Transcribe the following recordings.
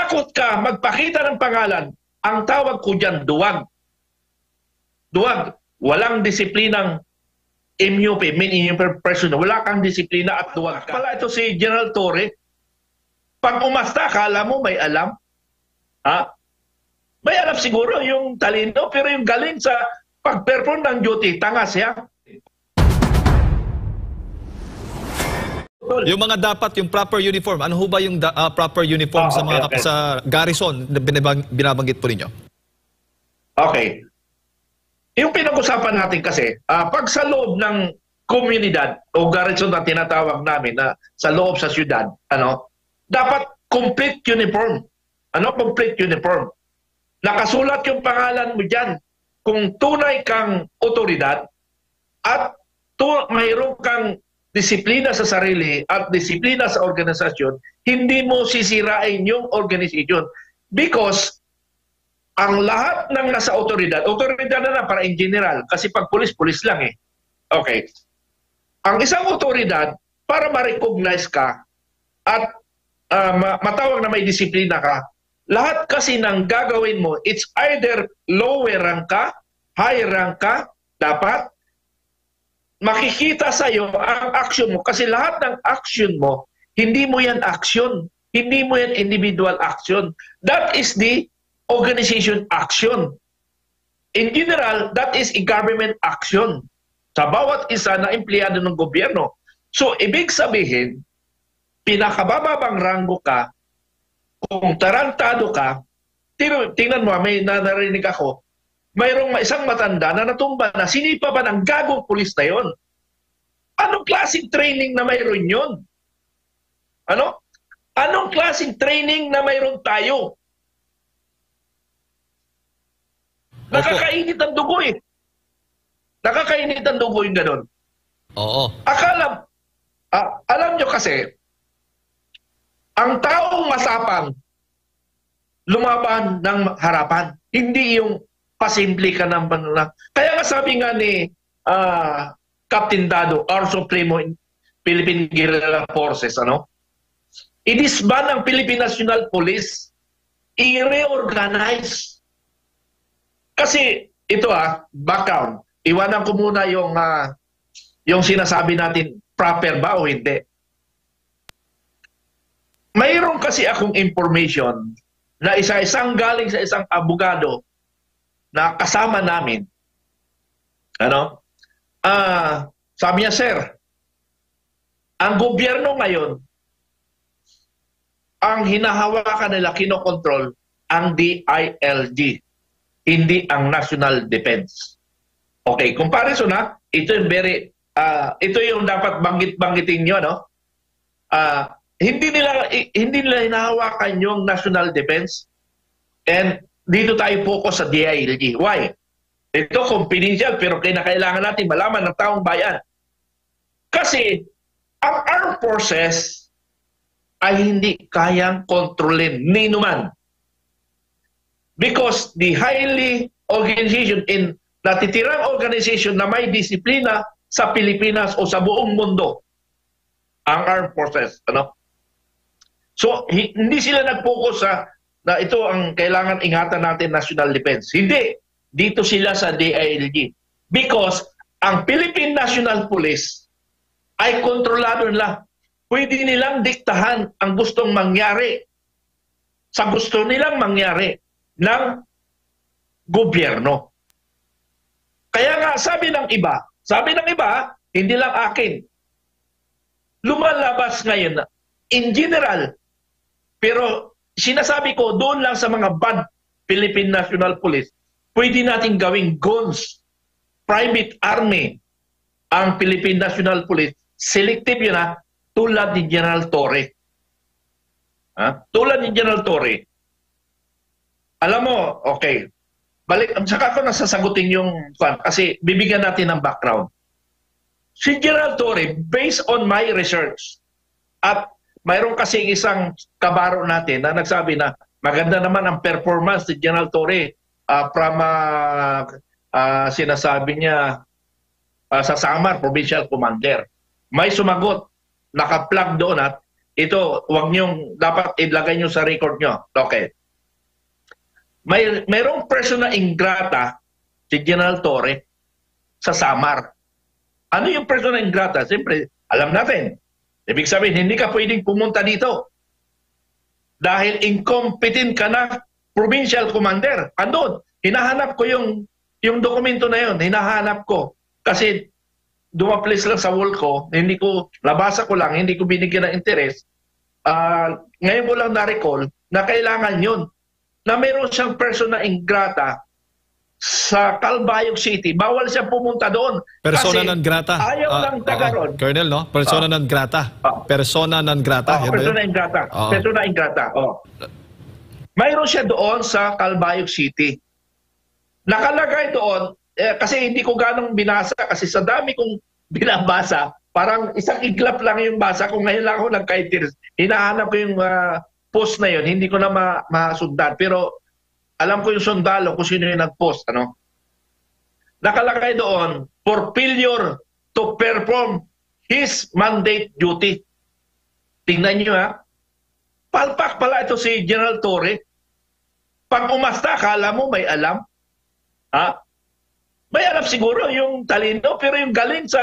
natakot ka magpakita ng pangalan, ang tawag ko dyan, duwag. Duwag. Walang disiplinang MUP, mean person. Wala kang disiplina at duwag ka. Pala ito si General Torre, pag umasta, kala mo may alam. Ha? May alam siguro yung talino, pero yung galing sa pag-perform ng duty, tanga siya. Yung mga dapat, yung proper uniform, ano ho ba yung proper uniform sa mga sa garrison na binabanggit po ninyo? Okay. Yung pinag-usapan natin kasi, pag sa loob ng komunidad o garrison na tinatawag namin na sa loob sa syudad, dapat complete uniform. Complete uniform. Nakasulat yung pangalan mo dyan. Kung tunay kang otoridad at mayroon kang disiplina sa sarili at disiplina sa organisasyon, hindi mo sisirain yung organisasyon. Because ang lahat ng nasa otoridad na para in general, kasi pag pulis lang eh. Okay. Ang isang otoridad, para ma-recognize ka at matawag na may disiplina ka, lahat kasi ng gagawin mo, it's either lower rank ka, high rank ka, dapat makikita sa iyo ang action mo. Kasi lahat ng action mo, hindi mo yan action. Hindi mo yan individual action. That is the organization action. In general, that is a government action. Sa bawat isa na empleyado ng gobyerno. So, ibig sabihin, pinakabababang ranggo ka, kung tarantado ka, tingnan mo, may narinig ako, mayroong isang matanda na natumba na sinipa ba ng gagong pulis na yon? Anong klaseng training na mayroon yun? Anong klaseng training na mayroon tayo? Nakakainit ang dugo eh. Nakakainit ang dugo yung gano'n. Oo. Alam nyo kasi, ang taong masapang lumaban ng harapan, hindi yung pasimple ka ng banula. Kaya nga sabi nga ni Captain Dado, our Supremo Philippine Guerrilla Forces, i-disband ang Philippine National Police, i-reorganize. Kasi ito background, iwanan ko muna yung sinasabi natin, proper ba o hindi. Mayroon kasi akong information na isa-isang galing sa isang abogado na kasama namin. Sabi niya, sir, ang gobyerno ngayon, ang hinahawakan nila, kinokontrol, ang DILG, hindi ang National Defense. Okay, comparison ito yung ito yung dapat banggitin nyo, hindi nila hinahawakan yung National Defense, and dito tayo focus sa DILG. Why? Ito confidential pero kailangan natin malaman ng taong bayan. Kasi ang armed forces ay hindi kayang kontrolin ni numan. Because the highly organization in natitirang organization na may disiplina sa Pilipinas o sa buong mundo, ang armed forces. So, hindi sila nag-focus na ito ang kailangan ingatan natin, national defense. Hindi. Dito sila sa DILG. Because ang Philippine National Police ay kontrolado nila. Pwede nilang diktahan ang gustong mangyari sa gusto nilang mangyari ng gobyerno. Kaya nga sabi ng iba, hindi lang akin, lumalabas ngayon in general, pero sinasabi ko doon lang sa mga bad Philippine National Police, pwede natin gawing guns, private army, ang Philippine National Police. Selective yun tulad ni General Torre. Tulad ni General Torre. Alam mo, okay, saka ko nasasagutin yung kasi bibigyan natin ng background. Si General Torre, based on my research, at mayroon kasi isang kabaro natin na nagsabi na maganda naman ang performance ni General Torre from sinasabi niya sa Samar, Provincial Commander. May sumagot, naka-plug doon at ito, wag niyong, dapat ilagay niyo sa record niyo. Okay. Mayroong person na ingrata, si General Torre, sa Samar. Ano yung person na ingrata? Siyempre, alam natin. Ibig sabihin, hindi ka pwedeng pumunta dito. Dahil incompetent ka na provincial commander. Andun, hinahanap ko yung dokumento na yun. Hinahanap ko. Kasi dumaplis lang sa wall ko, hindi ko, nabasa ko lang, hindi ko binigyan ng interes. Ngayon ko lang na-recall na kailangan yun. Na mayroon siyang person na ingrata sa Calbayog City. Bawal siya pumunta doon. Persona non grata. Ayaw ng taga ron. Colonel, no? Persona non grata. Persona non grata. Persona ingrata. Persona ingrata. Mayroon siya doon sa Calbayog City. Nakalagay doon, kasi hindi ko ganong binasa kasi sa dami kong binabasa, parang isang iglap lang yung basa ko. Ngayon lang ako nagka-interest. Hinahanap ko yung post na yun. Hindi ko na masundan. Pero alam ko yung sundalo kung sino yung nag-post. Ano? Nakalagay doon, for failure to perform his mandate duty. Tingnan nyo ha. Palpak pala ito si General Torre. Pag umasta, akala mo may alam. Ha? May alam siguro yung talino, pero yung galing sa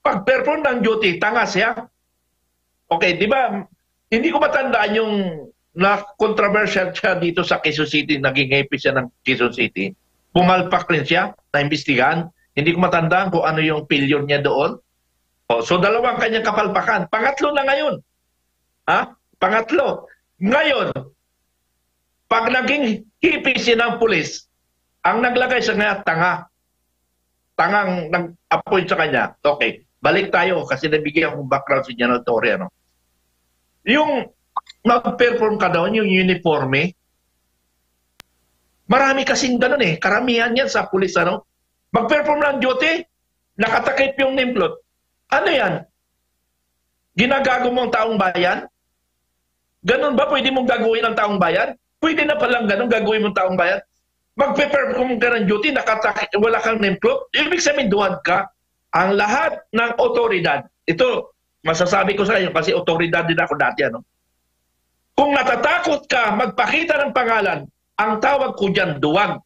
pag-perform ng duty, tanga siya. Okay, di ba? Hindi ko matandaan yung na-controversial siya dito sa Quezon City, naging AP siya ng Quezon City. Pumalpak rin siya, na-imbestigahan. Hindi ko matandaan kung ano yung failure niya doon. So, dalawang kanyang kapalpakan. Pangatlo na ngayon. Ha? Pangatlo. Ngayon, pag naging AP siya ng pulis, ang naglagay sa nga tanga. Tangang nag-appoint sa kanya. Okay, balik tayo kasi nabigyan akong background si General Torre. Ano? Yung mag-perform ka doon, yung uniforme, marami kasing ganun eh. Karamihan yan sa pulis. Ano? Mag-perform ng duty, nakatakip yung nameplate. Ano yan? Ginagago mong taong bayan? Ganun ba pwede mong gagawin ng taong bayan? Pwede na palang ganun gagawin mong taong bayan? Mag-perform ka ng duty, wala kang nameplate, ibig sabihin duwag ka. Ang lahat ng otoridad, ito, masasabi ko sa inyo kasi otoridad din ako dati. Ano? Kung natatakot ka magpakita ng pangalan, ang tawag ko dyan, duwag.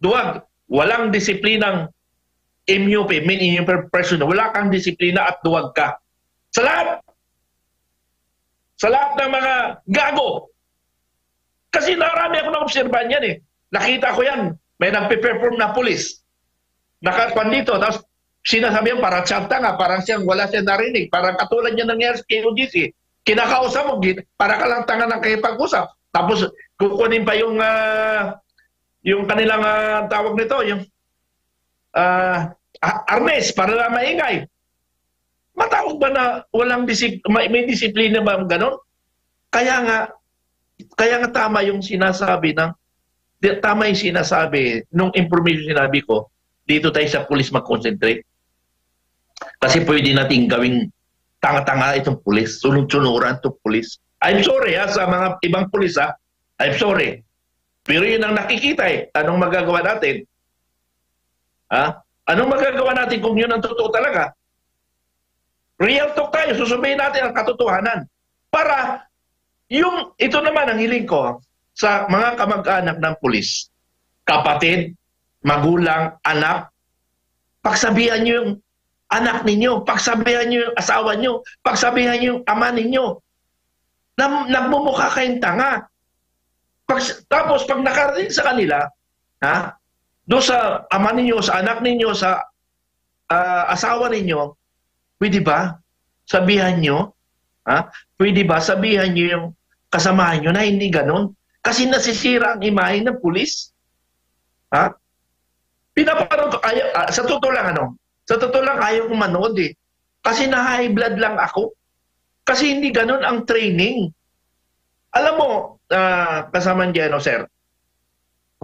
Duwag. Walang disiplinang MUP, mean in person. Wala kang disiplina at duwag ka. Sa lahat. Sa lahat ng mga gago. Kasi narami ako na-obserban yan eh. Nakita ko yan. May nagpe-perform na pulis. Nakakuan dito. Tapos sinasabi yan, parang tsanta nga. Parang siyang wala siyang narinig. Parang katulad niya nangyari sa KOGC. Kinakausap mo, para ka lang tanga ng kipag-usap. Tapos kukunin pa yung kanilang tawag nito, yung arnes, para lang maingay. Matawag ba na walang may disiplina ba ganon? Kaya nga tama yung sinasabi nung information sinabi ko, dito tayo sa police mag-concentrate. Kasi pwede nating gawing tanga-tanga itong police, sunod-sunuran itong police. I'm sorry sa mga ibang police I'm sorry. Pero yun ang nakikita eh. Anong magagawa natin? Anong magagawa natin kung yun ang totoo talaga? Real talk tayo, susubayin natin ang katotohanan. Para ito naman ang hiling ko sa mga kamag-anak ng pulis, kapatid, magulang, anak, pagsabihan nyo yung anak ninyo, pagsabihan nyo yung asawa nyo, pagsabihan nyo yung ama ninyo, na nagmumukha kayong tanga. Tapos pag nakarating sa kanila, doon sa ama ninyo, sa anak ninyo, sa asawa ninyo, pwede ba sabihan nyo? Pwede ba sabihan nyo yung kasamahan nyo na hindi ganun? Kasi nasisira ang imahe ng pulis. Pinaparang ko, sa totoo lang ayaw kong manood eh. Kasi na-high blood lang ako. Kasi hindi ganun ang training. Alam mo, kasamaan dyan, sir,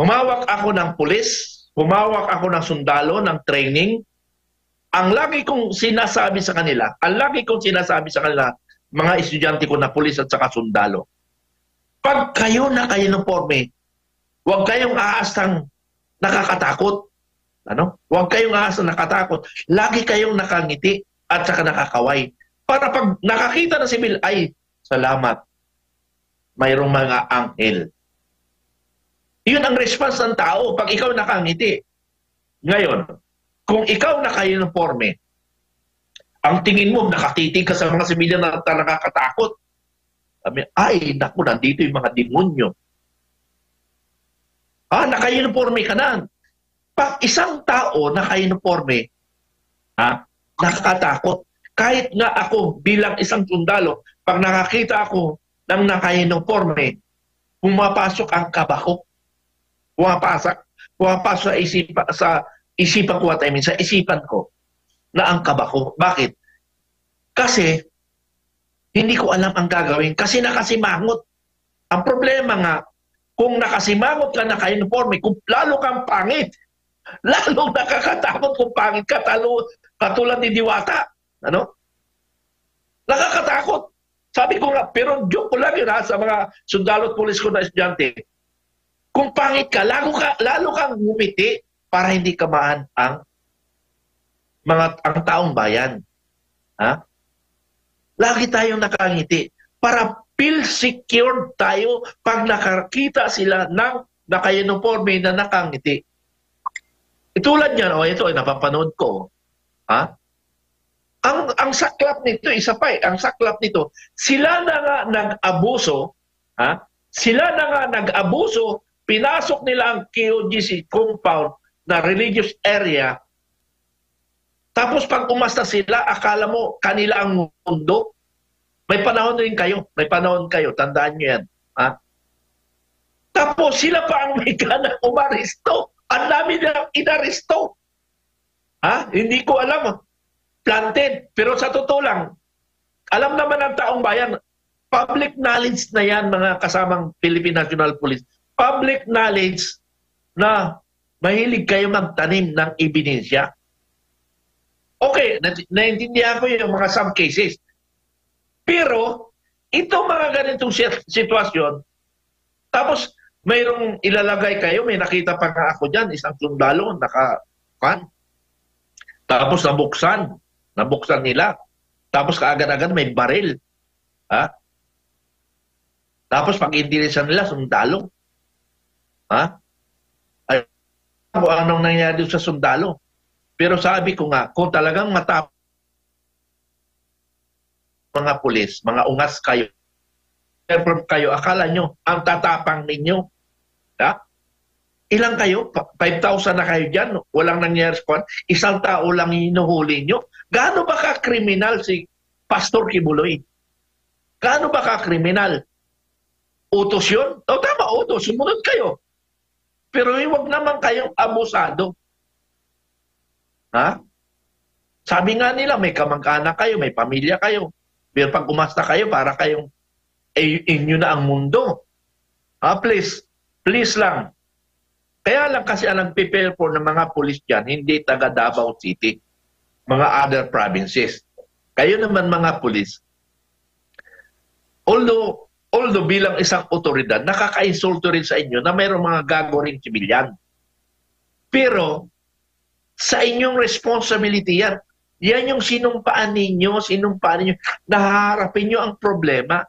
humawak ako ng pulis, humawak ako ng sundalo, ng training. Ang lagi kong sinasabi sa kanila, mga estudyante ko na pulis at saka sundalo, pag kayo naka-uniforme, huwag kayong aasang nakakatakot. Huwag kayong aasang nakatakot. Lagi kayong nakangiti at saka nakakaway. Para pag nakakita ng sibil, ay, salamat, mayroong mga anghel. Yun ang response ng tao pag ikaw nakangiti. Ngayon, kung ikaw naka-uniforme, ang tingin mo, nakatitig ka sa mga sibilyan na nakakatakot. Sabi, ay, naku, nandito yung mga demonyo. Naka-uniforme ka na. Pag isang tao naka-uniforme, nakakatakot. Kahit nga ako bilang isang sundalo, pag nakakita ako ng naka-uniforme, pumapasok ang kaba ko. Pumapasok sa isipan ko, sa isipan ko na ang kaba ko. Bakit? Kasi hindi ko alam ang gagawin. Kasi nakasimangot. Ang problema nga, kung nakasimangot ka, naka-uniforme, kung lalo kang pangit, lalong nakakatakot kung pangit ka, katulad ni Diwata. Ano? Nakakatakot. Sabi ko nga, pero joke ko lang yun sa mga sundalo at pulis ko na estudyante. Kung pangit ka, lalo kang ngumiti para hindi kamaan ang taong bayan. Lagi tayong nakangiti para feel secure tayo pag nakakita sila ng naka-uniforme na nakangiti. Itulad niyan, ito ay napapanood ko. Ang saklap nito, isa pa ang saklap nito, sila na nga nag-abuso, pinasok nila ang KOGC compound na religious area, tapos pag umasta sila, akala mo kanila ang mundo. May panahon rin kayo, tandaan nyo yan. Tapos sila pa ang may ganang umaristo. Ang dami nilang inaristo. Hindi ko alam. Planted. Pero sa totoo lang, alam naman ng taong bayan, public knowledge na yan, mga kasamang Philippine National Police. Public knowledge na mahilig kayo magtanim ng ebidensya. Okay, naintindihan ko yung mga some cases. Pero, itong mga ganitong sitwasyon, tapos mayroong ilalagay kayo, may nakita pa nga ako dyan, isang sundalo, tapos nabuksan nila. Tapos kaagad-agad may baril. Tapos pag indilisan nila, sundalo. Ay, anong nangyari sa sundalo? Pero sabi ko nga, kung talagang matapang mga pulis, mga ungas kayo, akala nyo, ang tatapang ninyo. Ilang kayo? 5,000 na kayo dyan, walang nangyari sa isang tao lang hinuhuli nyo. Gaano ba ka-kriminal si Pastor Kibuloy? Gaano ba ka-kriminal? Utos yun? Tama, utos. Sumunod kayo. Pero huwag naman kayong abusado. Sabi nga nila, may kamag-anak kayo, may pamilya kayo. Pero pag umasta kayo, para kayong inyo na ang mundo. Please lang. Kaya lang kasi ang nag-prepare for ng mga pulis dyan, hindi taga Davao City, mga other provinces. Kayo naman mga pulis, although bilang isang otoridad, nakaka-insulto rin sa inyo na mayroong mga gagoring sibilyan. Pero, sa inyong responsibility yan. Yan yung sinumpaan ninyo, nahaharapin nyo ang problema.